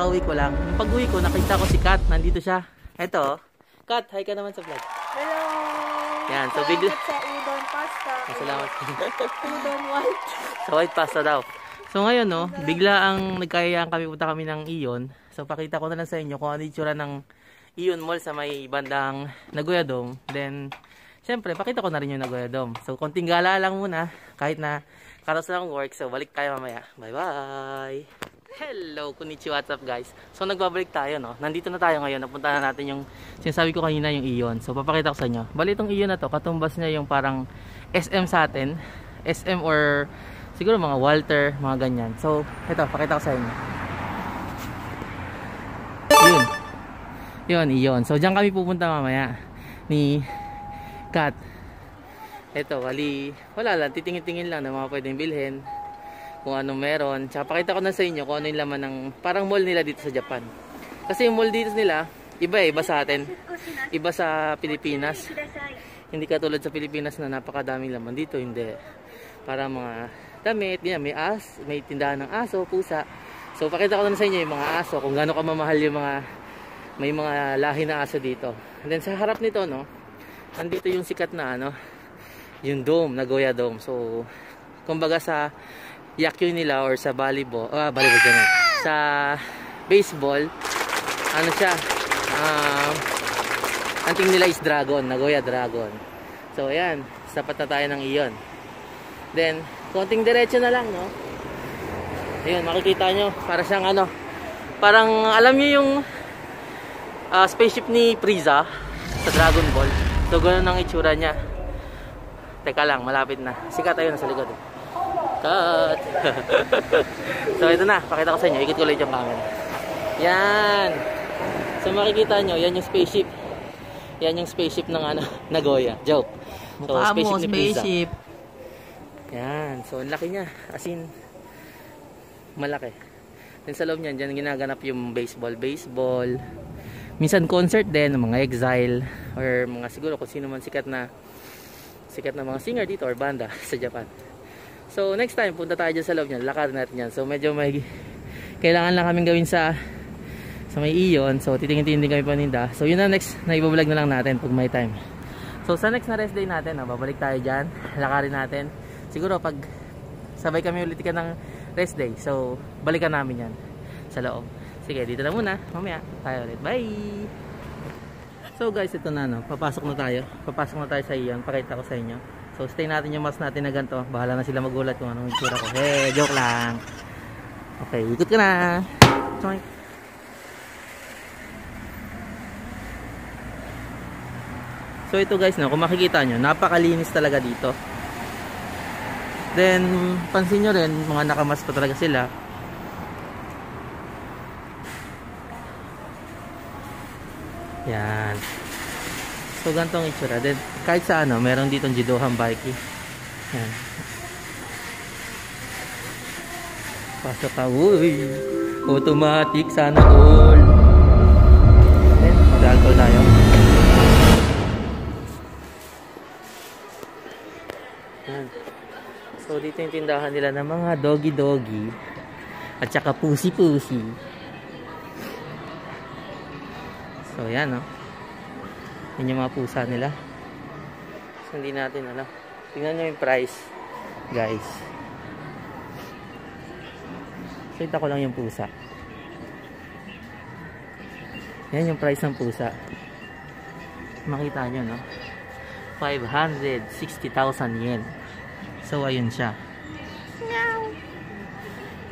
kakauwi ko lang. Yung pag-uwi ko, nakita ko si Kat. Nandito siya. Eto. Kat, hi ka naman sa vlog. Hello! Yan, so bigla... Salamat sa udon pasta. Salamat. Udon white. Sa white pasta daw. So ngayon, no, bigla ang nagkayaan kami, punta kami ng Iyon. So pakita ko na lang sa inyo kung ano yung tsura ng Iyon Mall sa may bandang Nagoya Dome. Then, syempre, pakita ko na rin yung Nagoya Dome. So, konting gala lang muna, kahit na karos lang work. So, balik tayo mamaya. Bye-bye! Hello, konnichiwa, what's up guys? So, nagbabalik tayo, no? Nandito na tayo ngayon. Napunta na natin yung, sinasabi ko kanina, yung Iyon. So, papakita ko sa inyo. Bali, itong Iyon na to, katumbas niya yung parang SM sa atin. SM or siguro mga Walter, mga ganyan. So, ito, pakita ko sa inyo. Yun, Iyon. So, dyan kami pupunta mamaya ni Kat. Ito, wali, wala lang, titingin-tingin lang na mga pwedeng bilhin, kung anong meron. Tsaka pakita ko na sa inyo kung ano yung laman ng parang mall nila dito sa Japan. Kasi yung mall dito nila, iba sa atin. Iba sa Pilipinas. Hindi katulad sa Pilipinas na napakadaming laman. Dito hindi. Para mga damit, yan, may tindahan ng aso, pusa. So pakita ko na sa inyo yung mga aso, kung gaano kamamahal yung mga, may mga lahi na aso dito. And then sa harap nito, no, nandito yung sikat na ano, yung dome, Nagoya Dome. So kumbaga sa yakyo nila or sa volleyball ganun. Sa baseball, ano siya, ang team nila is Dragon, Nagoya Dragon. So ayan, sapat na tayo ng Iyon. Then konting diretso na lang, no. Ayun, makikita nyo, para siyang ano, parang alam nyo yung spaceship ni Frieza sa Dragon Ball. So ganun ang itsura niya. Teka lang, malapit na. Sikat tayo nasa likod. Cut! So ito na, pakita ko sa inyo. Ikot ko ulit yung camera. Yan! So makikita nyo, yan yung spaceship. Yan yung spaceship ng ano, Nagoya. Joke. So spaceship ni Frieza. Yan. So ang laki niya. As in, malaki. Then sa loob niyan, dyan ginaganap yung baseball. Minsan concert din ng mga Exile or mga siguro kung sino man sikat na mga singer dito or banda sa Japan. So next time punta tayo dyan sa loob niyan, lakarin natin yan. So medyo may kailangan lang kaming gawin sa may Iyon. So titingin-tingin din kami paninda. So yun na next na ibablog na lang natin pag may time. So sa next na rest day natin, babalik tayo dyan, lakarin natin. Siguro pag sabay kami ulit ka ng rest day, so balikan namin yan sa loob. Sige, dito na muna, mamaya tayo ulit, bye. So guys, ito na, no, papasok na tayo sa Iyon. Pakita ko sa inyo. So stay natin yung mask natin na ganito. Bahala na sila magulat kung anong itsura ko. Hey, joke lang. Okay, ikot ka na. Choink. So ito guys, no, kung makikita nyo, napakalinis talaga dito. Then pansin nyo rin, mga nakamask pa talaga sila. Yan. So ganitong itsura. Then kahit sa ano, meron ditong Jidohan Bike. Yan. Pasok ka. Uy! Automatic sana all. Then mag-alcohol tayo. Yan. So dito yung tindahan nila ng mga doggy at saka pusi. So yan, no. Yan yung mga pusa nila. So hindi natin alam. Tingnan nyo yung price, guys. So ito ko lang yung pusa. Yan yung price ng pusa. Makita nyo, no. 560,000 yen. So ayun siya. Meow.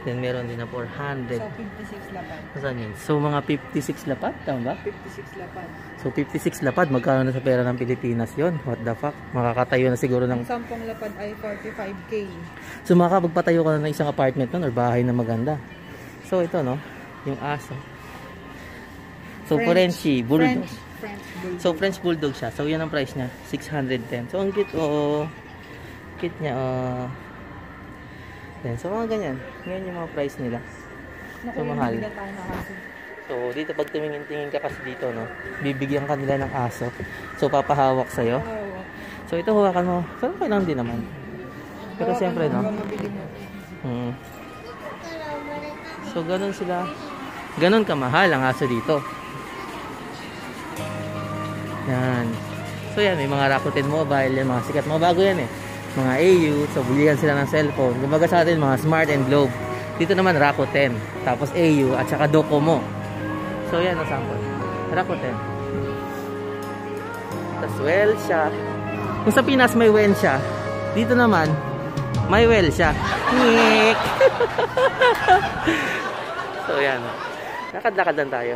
Then meron din na 400. So 56 lapad. Saan yun? So mga 56 lapad, tama ba? 56 lapad. So 56 lapad, magkano na sa pera ng Pilipinas yon? What the fuck? Makakatayo na siguro ng... 10 lapad ay 45k. So makakapagpatayo ka na ng isang apartment nun or bahay na maganda. So ito, no, yung aso. So Frenchie, Bulldog. French Bulldog. So French Bulldog siya. So yan ang price niya, 610. So ang cute, cute niya, Then, so mga ganyan. Ngayon yung mga price nila. So mahal. So dito pag tumingin-tingin ka kasi dito, no, bibigyan ka nila ng aso. So papahawak sa'yo. So ito hawakan mo. So okay lang din naman. Pero siyempre, no. So ganun sila ganun kamahal ang aso dito. Yan. So yan, may mga Rakuten Mobile, yung mga sikat, mga bago yan eh. Mga AU, so bulihan sila ng cellphone. Kumbaga sa atin, mga Smart and Globe. Dito naman Rakuten, tapos AU, at saka Docomo. So yan ang sample. Rakuten. Tapos well siya. Kung sa Pinas may well siya, dito naman, may well siya. Nyek! So yan. Lakad-lakad lang tayo.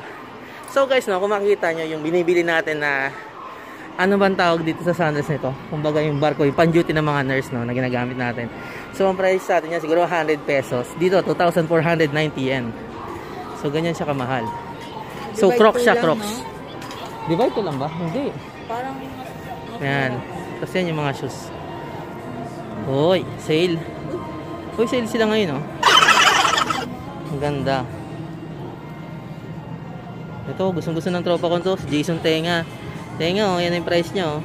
So guys, no, kung makikita nyo yung binibili natin na ano bang tawag dito sa Sandals nito? Kumbaga yung barko, yung pan-duty ng mga nurse, no, na ginagamit natin. So ang price sa atin niya siguro 100 pesos. Dito 2,490 yen. So ganyan siya kamahal. So Crocs siya, Crocs. No? Divide ko lang ba? Hindi. Parang yan. Tapos yan yung mga shoes. Hoy, sale. Hoy, sale sila ngayon, no? Ang ganda. Ito, gustong-gusto ng tropa ko to, Jason Tenga. Tenga, oh, yan yung price niya, oh.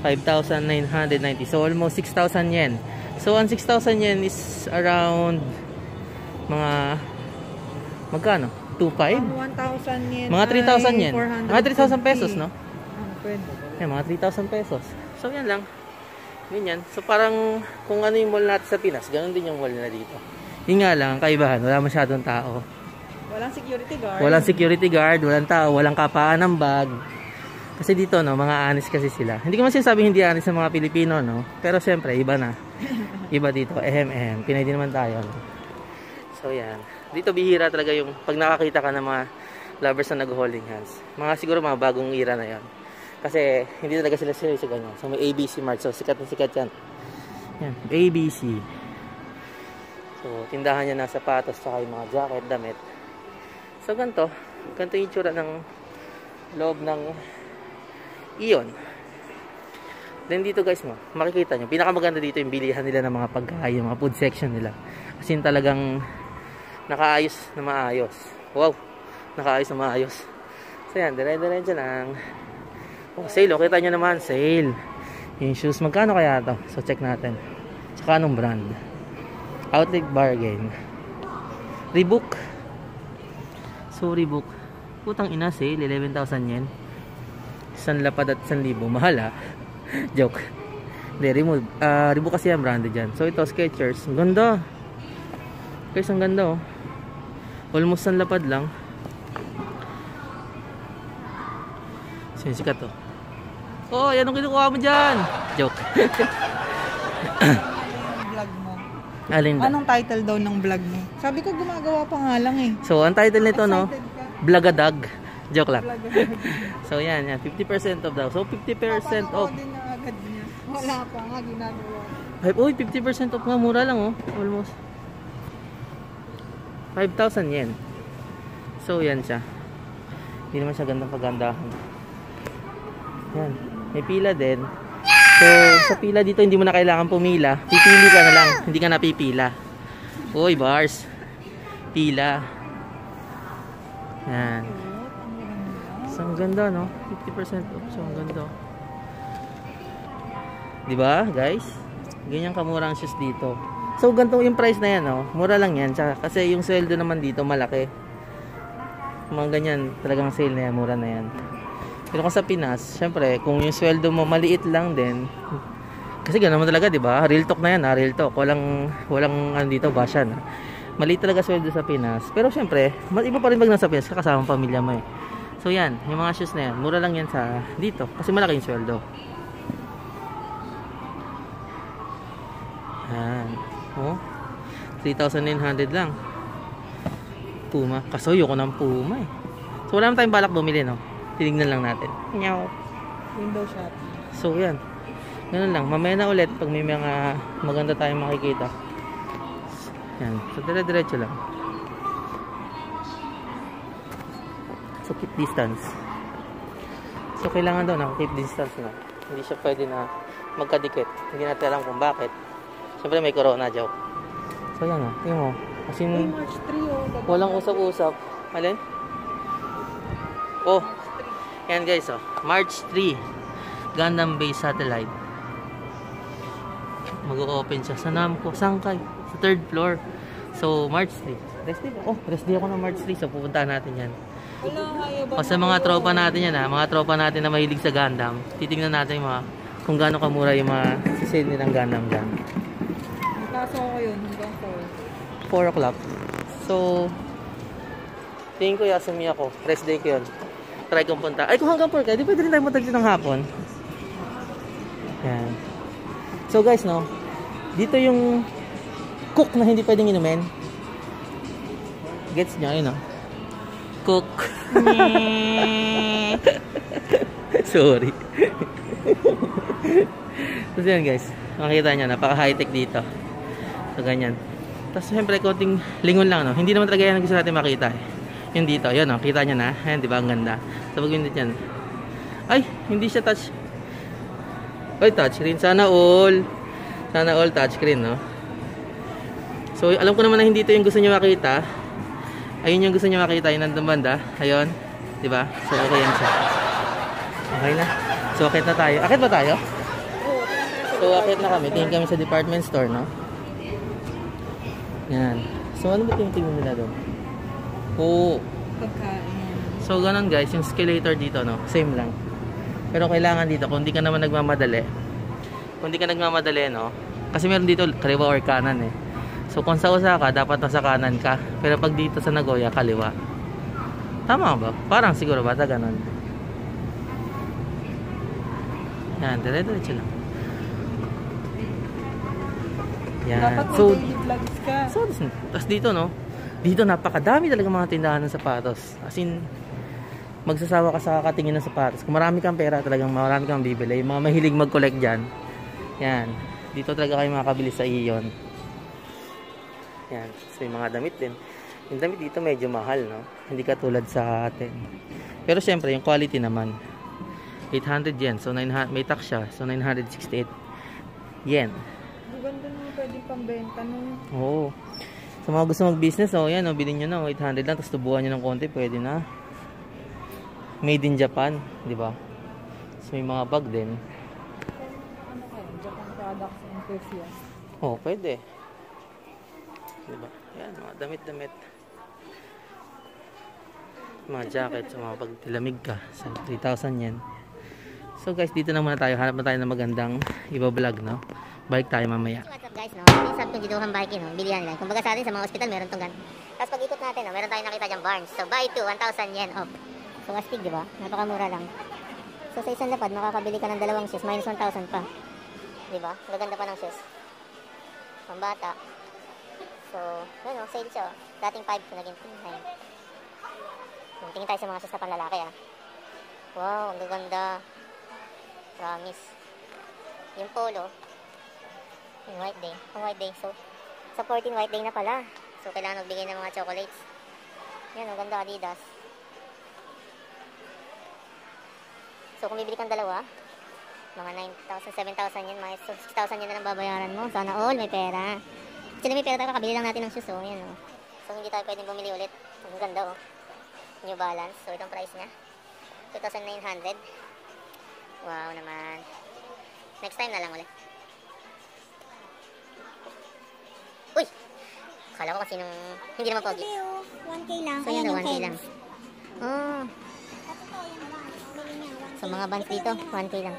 5,990. So, almost 6,000 yen. So, ang 6,000 yen is around mga magkano? 2,500? 1,000 yen. Mga 3,000 yen. Mga 3,000 pesos, no? Pwede. Yan, mga 3,000 pesos. So, yan lang. Ganyan. So, parang kung ano yung mall natin sa Pinas, ganun din yung mall nila dito. Yun nga lang, ang kaibahan, wala masyadong tao. Walang security guard. Walang security guard, walang tao, walang kapaan ng bag. Kasi dito, no, mga honest kasi sila. Hindi ko man sinasabing hindi honest sa mga Pilipino, no? Pero siyempre, iba na. Iba dito, Pinay din naman tayo, no? So, yan. Dito bihira talaga yung pag nakakita ka ng mga lovers na nag-holding hands. Mga siguro mga bagong era na yan. Kasi hindi talaga sila sa ganyan. So, may ABC mark. So, sikat na sikat yan. Yan, ABC. So, tindahan niya ng sapatos, saka yung mga jacket, damit. So, ganito yung itsura ng loob ng Ion. Then dito guys, makikita nyo, pinakamaganda dito yung bilihan nila ng mga pagkain, mga food section nila. Kasi talagang nakaayos na maayos. Wow, nakaayos na maayos. So yan, dire-diretso lang. Oh, sale, kita nyo naman, sale. Yung shoes, magkano kaya to? So check natin. Tsaka anong brand? Outlet Bargain. Reebok. So Reebok, putang ina, sale, 11,000 yen. 1 lapad at 1,000. Mahal, ha? Joke. Hindi, Reebok kasi yan, branded dyan. So ito, Skechers. Ang ganda. Guys, ang ganda, oh. Almost 1 lapad lang. Sinisikat, oh. Oh, yan ang kinukuha mo dyan. Joke. Vlog mo. Alin ba? Anong title daw ng vlog mo? Sabi ko gumagawa pa nga lang eh. So, ang title nito, no? Blagadag. Joke lang. Vlog. So, yan. 50% off daw. So, 50% off. Din na agad niya. Wala pa nga ginagawa. Ay, uy, 50% off nga. Mura lang, oh. Almost. 5,000 yen. So, yan siya. Hindi naman siya gandang pagandahan. Yan. May pila din. So, sa pila dito, hindi mo na kailangan pumila. Pipili ka na lang. Hindi ka napipila. Uy, bars. Pila. Yan. So, ang ganda, no? 50% off. So, ang ganda. Diba, guys? Ganyan kamura ang shoes dito. So, ganito yung price na yan, no? Mura lang yan. Tsaka, kasi yung sweldo naman dito, malaki. Mga ganyan, talagang sale na yan. Mura na yan. Pero kung sa Pinas, syempre, kung yung sweldo mo maliit lang din, kasi gano'n naman talaga, diba? Real talk na yan, ha? Real talk. Walang ano dito, bashan. Maliit talaga sweldo sa Pinas. Pero syempre, iba pa rin pag nasa Pinas, kasama pamilya mo, eh. So yan, yung mga shoes na yan, mura lang yan sa dito kasi malaki yung sweldo. Yan. Oh, 3,900 lang. Puma. Kasuyo ko ng Puma, eh. So wala naman tayong balak bumili, no? Tinignan lang natin. Nyaw. Window shopping. So yan. Ganun lang. Mamaya na ulit pag may mga maganda tayong makikita. Yan. So dire-diretso lang. So keep distance. So kailangan daw na keep distance na. Hindi siya pwede na magkadikit. Hindi natin alam kung bakit. Siyempre may corona, joke. So yan, oh. Tingnan mo. As in, March 3, oh. walang usap-usap. Alin? Oh. Yan guys, oh. March 3. Gundam Base Satellite. Mag-o-open siya sa Namco, Sangkay. Sa 3rd floor. So March 3. Rest day ba? Oh, rest day ako ng March 3. So, pupuntahan natin yan. Wala, ayaw ba? O sa mga tropa natin yan ha. Mga tropa natin na mahilig sa Gundam. Titignan natin yung mga kung gaano kamura yung mga sisale nilang Gundam dyan. Kaso ko yun, hanggang 4 o'clock. So, tingin ko Yasumi ako. Rest day ko yun. Try kong punta. Ay, kung hanggang 4 ka, di pwede rin tayo mataglit ng hapon. Yan. So guys, no, dito yung cook na hindi pwedeng inumin. Gets nyo, yun, no? Cook. Sorry. So yan guys, makikita nyo, napaka high-tech dito. So ganyan. Tapos syempre, konting lingon lang, no? Hindi naman talaga yan ang gusto natin makita, eh. Yung dito, yun, no? Kita nyo na. Ayan, di ba? Ang ganda. So pag yun yan. Ay, hindi siya touch. Ay, touchscreen. Sana all. Sana all touchscreen, no? So, alam ko naman na hindi ito yung gusto nyo makita. Ayun yung gusto nyo makita. Yung nandang banda. Ayun. Diba? So, okay yan siya. Okay na. So, akit na tayo. Akit ba tayo? So, akit na kami. Tingin kami sa department store, no? Yan. So, ano ba tingin nila doon? Oo. pagkain. So, ganun guys. Yung escalator dito, no? Same lang. Pero kailangan dito, kung hindi ka naman nagmamadali, no? Kasi meron dito kaliwa or kanan, eh. So, kung sa Osaka, dapat nasa kanan ka. Pero pag dito sa Nagoya, kaliwa. Tama ba? Parang siguro bata ganun. Yan, dire-diretso lang. Yan. Dapat So, daily vlogs ka. tas dito, no? Dito napakadami talaga mga tindahan ng sapatos. As in, magsasawa ka sa kakatingin ng sapatos. Kung marami kang pera, talagang marami kang bibili. Yung mga mahilig mag-collect dyan, yan. Dito talaga kayo makakabili sa Iyon. Yan. So, yung mga damit din. Yung damit dito medyo mahal, no? Hindi katulad sa atin. Pero syempre, yung quality naman. 800 yen. So, 900, may tax siya. So, 968 yen. Ganda naman pwedeng pambenta nun. Oo. Sa mga gusto mag-business, oh, yan, oh, bilhin nyo na, 800 lang. Tapos tubuhan nyo ng konti, pwede na. Made in Japan, di ba? So, may mga bag din. Ano kayo? Japan products enthusiast. Oh, pwede. Di ba? Yan, mga damit-damit. Mga jacket, so mga pagtilamig ka. So, 3,000 yen. So, guys, dito na muna tayo. Hanap na tayo ng magandang iba-vlog, no? Balik tayo mamaya. So, what's up guys, no? Yung sabi kong dituhan bike, no? Bilihan nila. Kumbaga sa atin, sa mga hospital, meron tong gan. Tapos pag ikot natin, no? Meron tayong nakita dyan, Barnes. So, buy 2, 1,000 yen off. So, astig, di ba? Napakamura lang. So, sa isang lapad, makakabili ka ng dalawang shoes, minus 1,000 pa. Di ba? Maganda pa ng shoes. Pambata. So, yun, no? Sale siya. Dating 5, so naging 9. Tingin tayo sa mga shoes na panlalaki, ah. Wow, ang gaganda. Promise. Yung polo, yung white day. Ang white day. So, sa 14 white day na pala. So, kailangan magbigay ng mga chocolates. Yan, ang ganda Adidas. So, kung bibili kang dalawa, mga 9,000, 7,000 yan, mga 6,000 yan na lang babayaran mo. Sana all, may pera. Actually, may pera tayo, kakabili lang natin ng shoes, oh. Yan, oh. So, hindi tayo pwedeng bumili ulit. Ang ganda, oh. New Balance. So, itong price niya. 2,900. Wow naman. Next time na lang ulit. Uy! Akala ko kasi nung hindi naman pogi. 1K lang. So yun daw, 1K lang. Oh. So mga bands dito, 1K lang.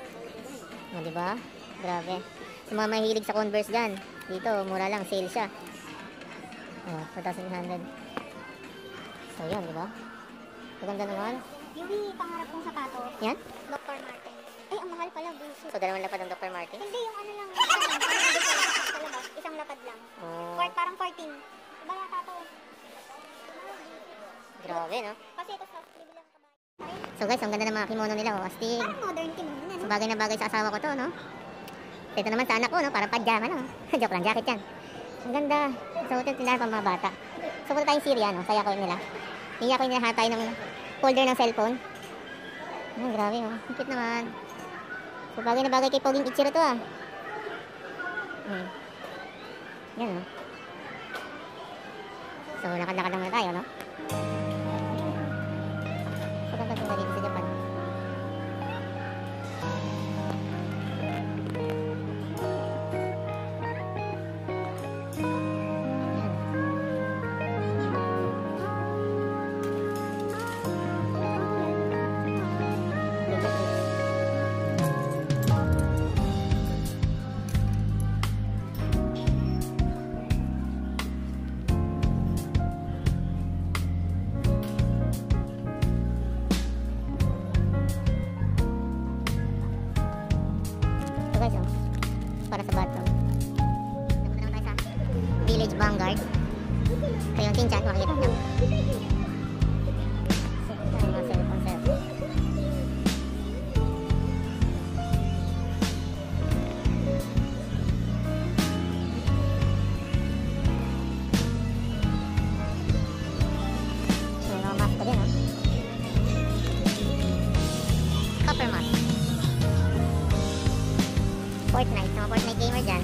O, diba? Grabe. So mga mahilig sa Converse dyan. Dito, mura lang. Sale siya. Oh, 4,100. So yun, diba? Maganda naman. Yung pangarap kong sapatos. Yan? Dr. Martin. Ay, ang mahal pala, bullshit. So dalawang lapad ng Dr. Martin? Hindi, yung ano lang. Sa labas. Isang lapad lang. Oh. Parang 14. Iba yata to. Grabe, no? Kasi ito sa bibili lang kabayo. So guys, ang ganda ng mga kimono nila, oh. Astig. Parang modern kimono na, So no? bagay na bagay sa asawa ko to, no? Ito naman sa anak ko, no? Parang pajama, no? Joke lang, jacket yan. Ang ganda. So ito tindahan pang mga bata. So punta tayong Syria, no? Saya ko nila. Hiya ko nila hanap tayo ng folder ng cellphone. Grabe, oh. Ang cute naman. So bagay na bagay kay Poging Ichiro to, ah. Yan, no? So lakad-lakad lang muna tayo, no? So ganda dito sa Japan. Fortnite. Sa mga Fortnite gamer dyan.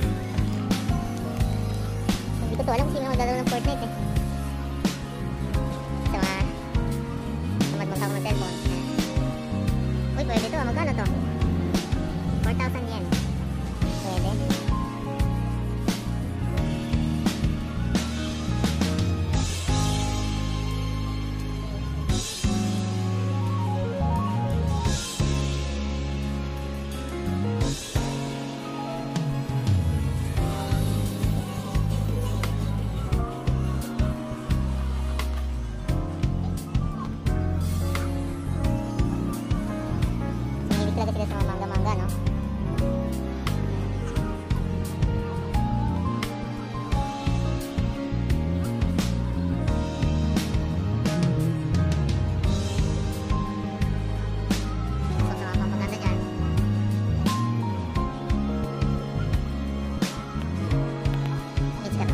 Hindi ko to alam kung sino maglalaro ng Fortnite eh. Sa mga magmagka ko ng cellphone. Uy, pwede to. Magkano to? 4,000 yen. Pwede. Talaga sila sa mga mangga-mangga, no? So, sa mga maganda dyan. It's ka.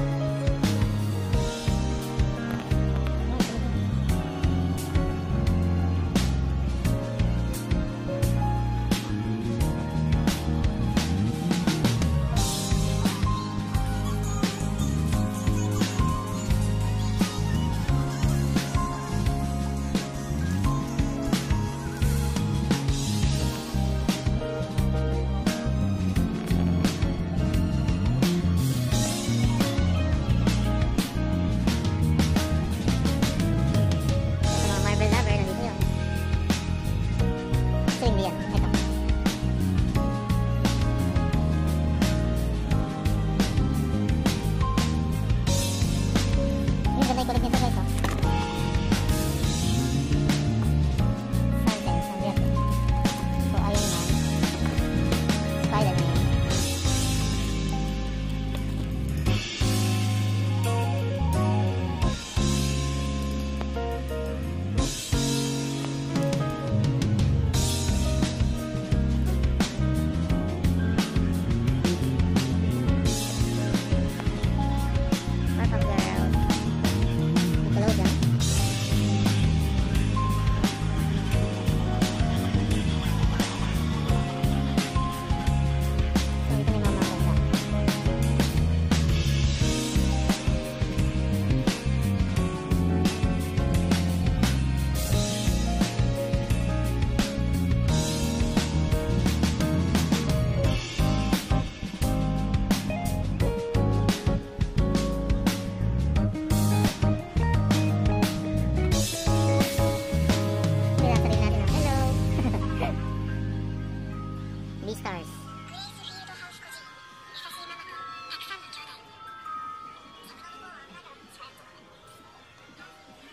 B-Stars.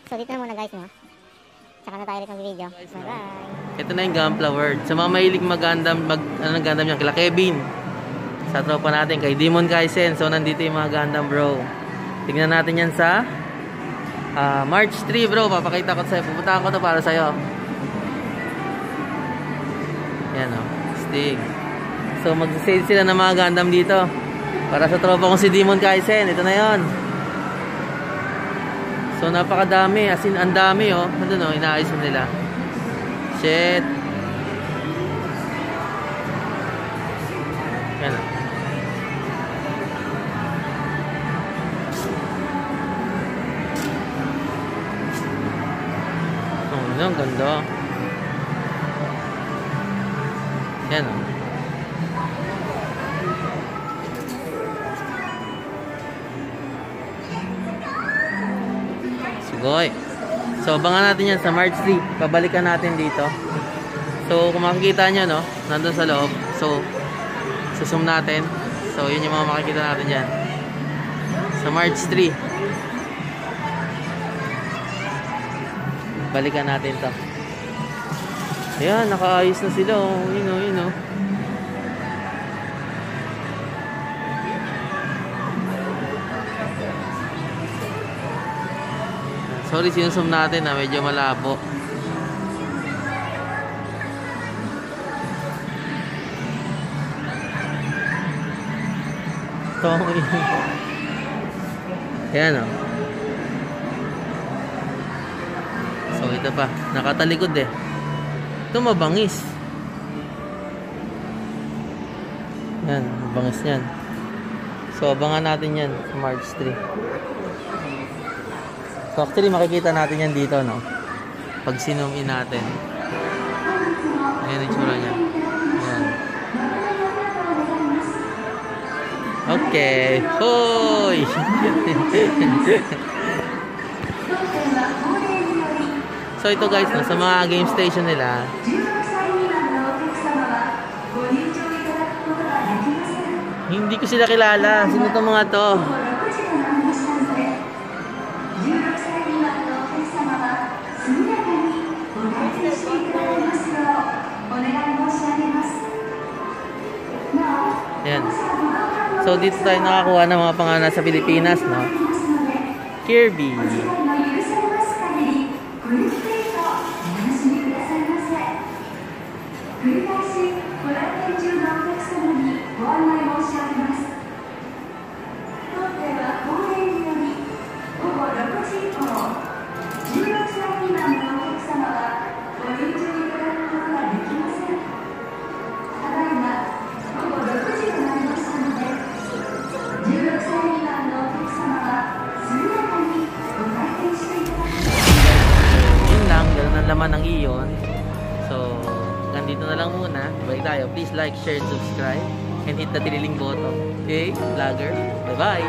So dito na muna guys, no? Tsaka na tayo ulit mag-video. Bye-bye. Ito na yung Gunpla World. Sa mga mahilig mag-Gundam, Gundam yan, kila Kevin. Sa tropa natin, kay Demon Kaisen. So nandito yung mga Gundam, bro. Tignan natin yan sa March 3, bro. Papakita ko sa'yo. Pupuntahan ko to para sa'yo. Yan, o. Stig. So mag-sale sila ng mga Gundam dito. Para sa tropa kong si Demon Kaisen. Ito na yon. So napakadami, as in ang dami, oh. Ano, no, inaayos na nila. Shit. Yan, oh. Oh, ano, ang ganda. Yan, oh. Sugoy. So, abangan natin yan sa March 3. Pabalikan natin dito. So, kung makikita nyo, no, nandun sa loob. So, susum natin. So, yun yung mga makikita natin dyan. Sa March 3. Balikan natin to. Ayan, nakaayos na sila. Oh. Yun, oh, yun, oh. Sorry, sinusum natin na medyo malabo. Ito. Ayan, oh. So, ito pa. Nakatalikod eh. Ito mabangis. Yan, bangis niyan. So, abangan natin yan sa March 3. So, actually, makikita natin yan dito, no? Pag sinum in natin. Ayan yung tsura niya. Ayan. Okay. Hoy! So, ito guys, no? Sa mga game station nila, hindi ko sila kilala. Sino itong mga to? Ayan. So, dito tayo nakakuha ng mga pangalan sa Pilipinas, no? Kirby. Laman ng iyon. So, ganito na lang muna. Bye tayo. Please like, share, and subscribe. And hit the tililing button. Okay? Vlogger. Bye-bye!